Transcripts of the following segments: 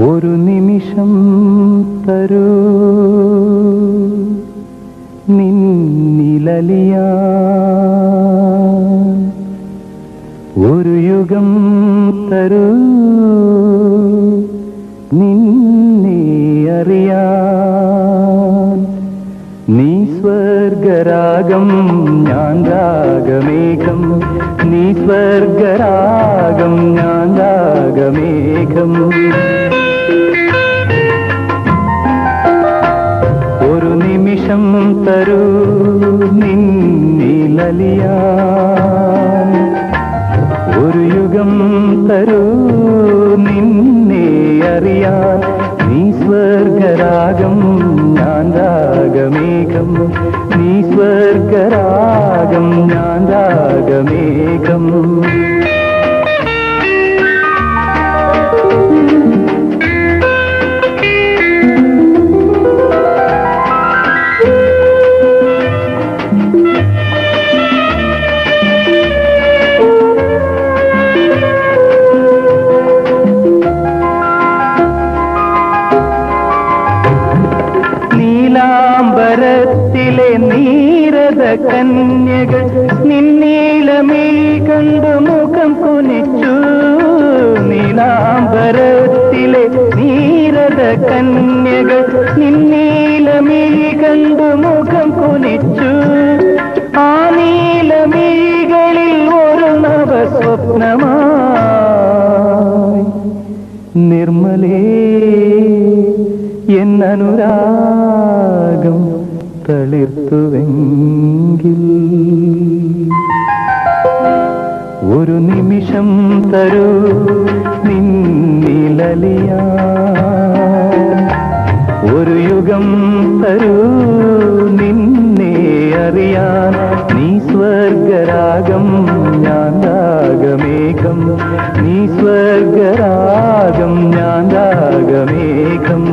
ഒരു നിമിഷം തരൂ നിന്നിലലിയാൻ, ഒരു യുഗം തരൂ നിന്നെ അറിയാൻ. നീ സ്വർഗരാഗം ഞാൻ രാഗമേഘം, നീ സ്വർഗരാഗം ഞാൻ രാഗമേഘം. ഒരു നിമിഷം തരൂ നിന്നിലലിയാൻ, ഒരു യുഗം തരൂ നിന്നെ അറിയാൻ. നീ സ്വർഗരാഗം ഞാൻ രാഗമേഘം, നീ സ്വർഗരാഗം ഞാൻ രാഗമേഘം. നീലാംബരത്തിലെ നീരത കന്യകൾ നിന്നീലമിഴി കണ്ടു മുഖം കുനിച്ചു. നീലാംബരത്തിലെ നീരത കന്യകൾ നിന്നീലമിഴി കണ്ടു മുഖം കുനിച്ചു. ആ നീലമിഴികളിൽ ഒരു നവസ്വപ്നമായി നിർമ്മലേ എന്നനുരാഗം തളിർത്തുവെങ്കിൽ. ഒരു നിമിഷം തരൂ നിന്നിലലിയാൻ, ഒരു യുഗം തരൂ നിന്നെ അറിയാൻ. നീ സ്വർഗരാഗം ഞാൻ രാഗമേഘം, നീ സ്വർഗരാഗം ഞാൻ രാഗമേഘം.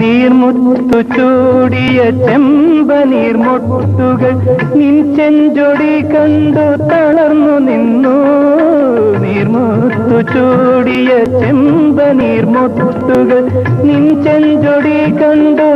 നീർമുത്തു ചൂടിയ ചെമ്പനീർമൊട്ടുകൾ നിൻ ചെഞ്ചൊടി കണ്ടു തളർന്നു നിന്നു. നീർമുത്തു ചൂടിയ ചെമ്പനീർമൊട്ടുകൾ നിൻ ചെഞ്ചൊടി കണ്ടു